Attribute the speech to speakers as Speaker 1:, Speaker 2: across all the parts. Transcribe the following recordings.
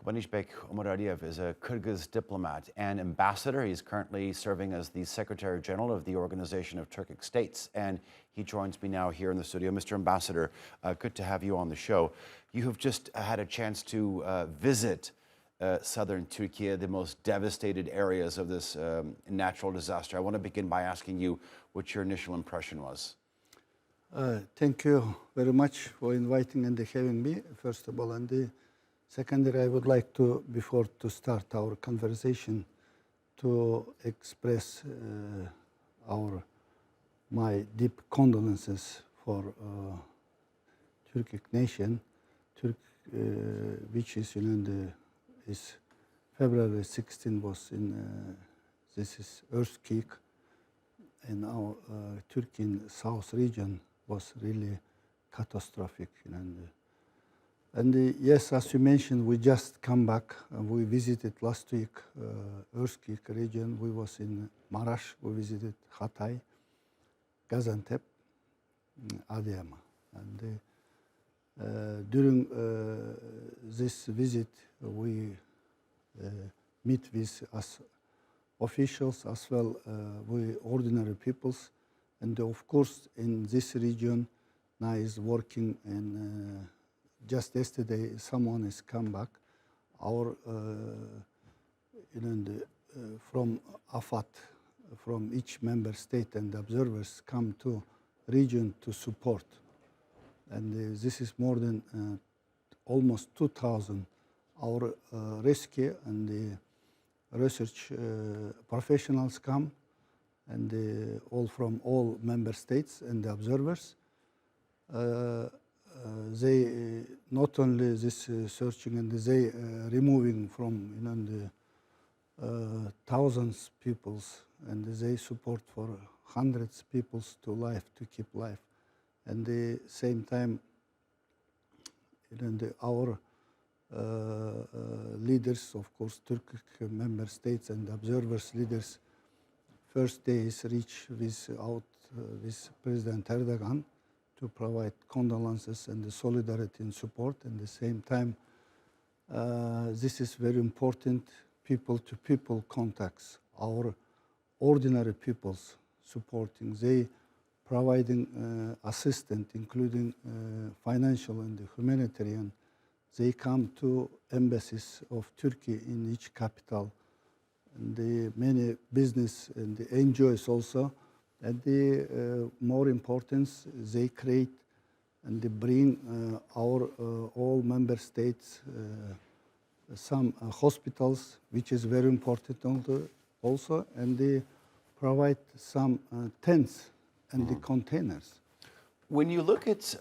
Speaker 1: Kubanychbek Omuraliev is a Kyrgyz diplomat and ambassador. He's currently serving as the Secretary General of the Organization of Turkic States, and he joins me now here in the studio. Mr. Ambassador, good to have you on the show. You have just had a chance to visit southern Türkiye, the most devastated areas of this natural disaster. I want to begin by asking you what your initial impression was.
Speaker 2: Thank you very much for inviting and having me, first of all. And secondly, I would like to, before to start our conversation, to express my deep condolences for Turkic nation, which is is February 16 was in this is earthquake, and our Turkey in south region was really catastrophic. And yes, as you mentioned, we just come back. We visited last week earthquake region. We was in Marash. We visited Hatay, Gaziantep, Adıyaman. And during this visit, we meet with us officials as well with ordinary peoples. And of course, in this region, now is working, and just yesterday, someone has come back. Our, from AFAT, from each member state, and observers come to region to support. And this is more than almost 2,000. Our rescue and the research professionals come, and all from all member states and the observers. They not only this searching, and they removing from the thousands peoples, and they support for hundreds peoples to life, to keep life. And the same time, our leaders, of course, Turkic member states and observers leaders, first day is reach with President Erdogan to provide condolences and the solidarity and support. At the same time, this is very important, people-to-people contacts, our ordinary peoples supporting. They providing assistance, including financial and humanitarian. They come to embassies of Turkey in each capital, and the many business and the NGOs also. And the more importance, they create and they bring our all member states some hospitals, which is very important also, and they provide some tents and the containers.
Speaker 1: When you look at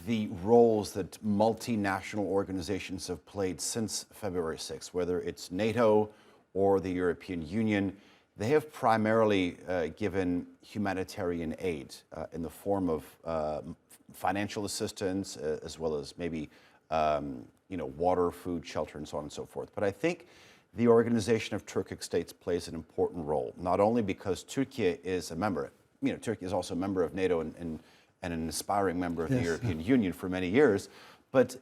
Speaker 1: the roles that multinational organizations have played since February 6th, whether it's NATO or the European Union, they have primarily given humanitarian aid in the form of financial assistance, as well as maybe water, food, shelter, and so on and so forth. But I think the Organization of Turkic States plays an important role, not only because Türkiye is a member. Turkey is also a member of NATO and an aspiring member of the European Union for many years, but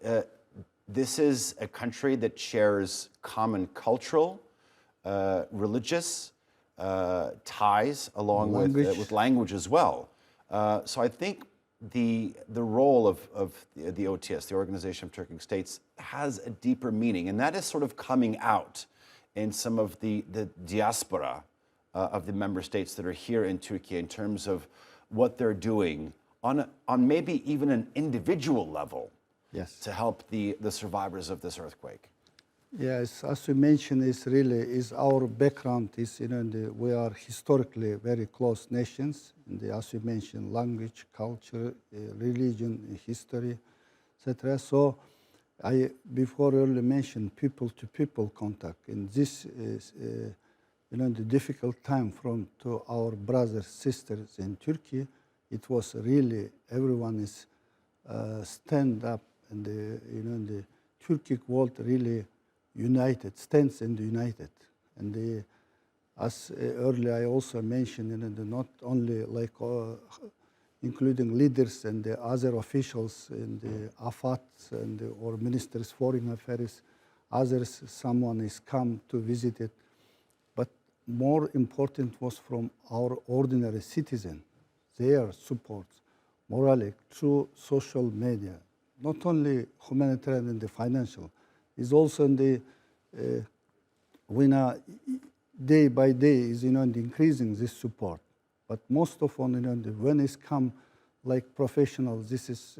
Speaker 1: this is a country that shares common cultural, religious ties, along with language as well. So I think the role of the OTS, the Organization of Turkic States, has a deeper meaning, and that is sort of coming out in some of the diaspora of the member states that are here in Turkey in terms of what they're doing on maybe even an individual level to help the survivors of this earthquake.
Speaker 2: Yes, as you mentioned, is our background is we are historically very close nations. As you mentioned, language, culture, religion, history, etc. So I before earlier mentioned people-to-people contact. And this is the difficult time to our brothers sisters in Turkey. It was really everyone is stand up, and the Turkic world really united, stands and united. And as earlier I also mentioned, not only like including leaders and the other officials in the AFAT and or ministers foreign affairs, others, someone is come to visit it. But more important was from our ordinary citizen, their support, morally, through social media, not only humanitarian and the financial, is also in the, day by day is, increasing this support. But most of all, when it's come like professionals, this is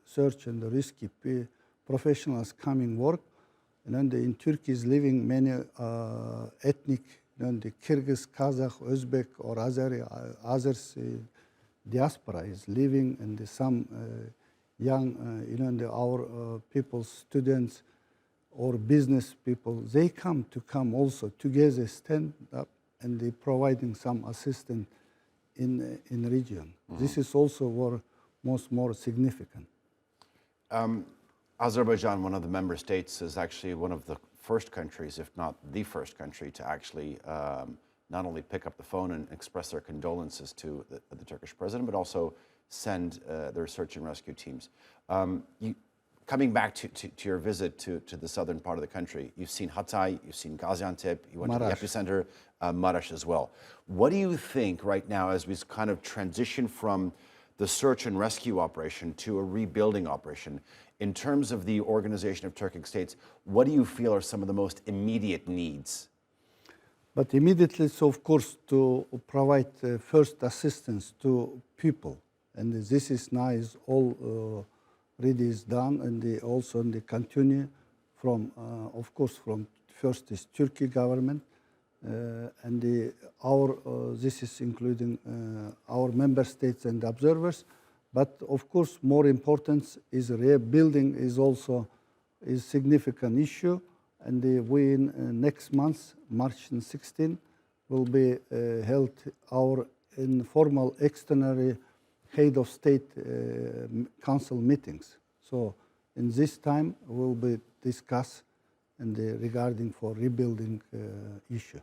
Speaker 2: search and rescue professionals coming work, and in Turkey is living many ethnic, the Kyrgyz, Kazakh, Uzbek, or Azeri, others diaspora is living, and some young, our people, students, or business people, they come also together, stand up, and they providing some assistance in region. Mm-hmm. This is also more significant.
Speaker 1: Azerbaijan, one of the member states, is actually one of the first countries, if not the first country, to actually not only pick up the phone and express their condolences to the Turkish president, but also send their search and rescue teams. Coming back to your visit to the southern part of the country, you've seen Hatay, you've seen Gaziantep, you went
Speaker 2: Marash.
Speaker 1: to the epicenter, Marash as well. What do you think right now as we kind of transition from the search and rescue operation to a rebuilding operation, in terms of the Organization of Turkic States, what do you feel are some of the most immediate needs?
Speaker 2: But immediately, so of course, to provide first assistance to people. And this is nice, all already is done, and they also continue from, of course, from first is Turkey government, and this is including our member states and observers. But of course, more important is rebuilding is also a significant issue, and we in next month, March 16, will be held our informal extraordinary head of state council meetings. So in this time will be discussed and regarding for rebuilding issue.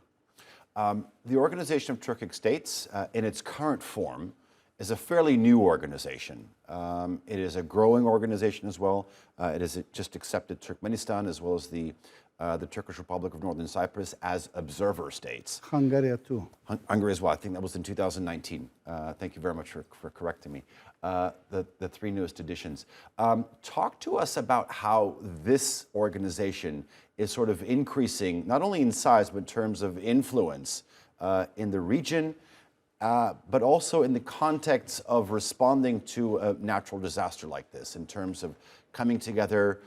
Speaker 1: The Organization of Turkic States, in its current form, is a fairly new organization. It is a growing organization as well. It has just accepted Turkmenistan as well as the Turkish Republic of Northern Cyprus as observer states.
Speaker 2: Hungary too.
Speaker 1: Hungary as well. I think that was in 2019. Thank you very much for correcting me. The three newest additions. Talk to us about how this organization is sort of increasing, not only in size, but in terms of influence in the region, but also in the context of responding to a natural disaster like this, in terms of coming together,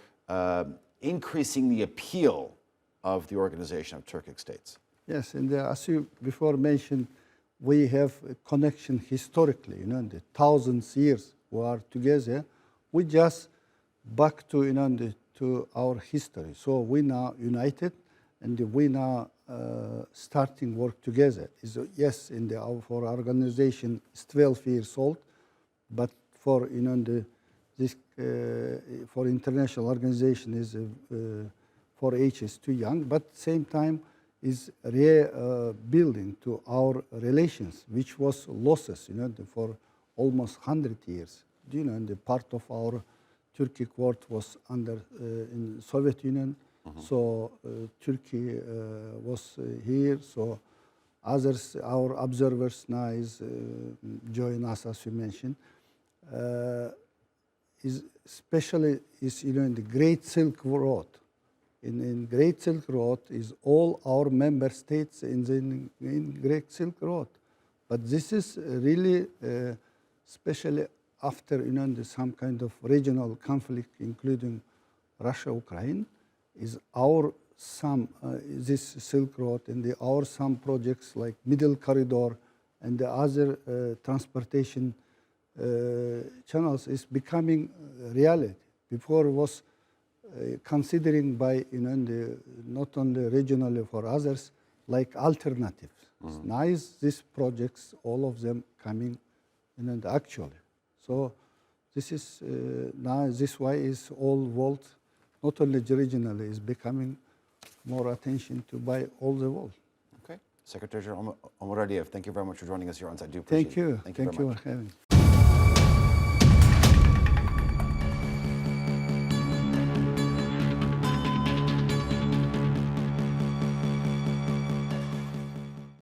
Speaker 1: increasing the appeal of the Organization of Turkic States.
Speaker 2: Yes, and as you before mentioned, we have a connection historically, the thousands years we are together. We just back to, to our history. So we now united, and we now starting work together. Yes, for organization, it's 12 years old, but for this for international organization is for age is too young, but same time is rebuilding to our relations, which was losses, for almost 100 years. The part of our Turkic world was under in Soviet Union, so Turkey was here. So others, our observers now is join us, as you mentioned. Is especially is in the Great Silk Road. In Great Silk Road is all our member states in Great Silk Road, but this is really especially after some kind of regional conflict, including Russia, Ukraine, is our this Silk Road and our some projects like Middle Corridor and the other transportation channels is becoming reality. Before it was considering by not only regionally for others like alternatives. Now is these projects, all of them coming actually. So this is now this why is all world, not only regionally, is becoming more attention to by all the world.
Speaker 1: Okay, Secretary General Omuraliev, thank you very much for joining us here on site. I do appreciate it.
Speaker 2: Thank you for having me.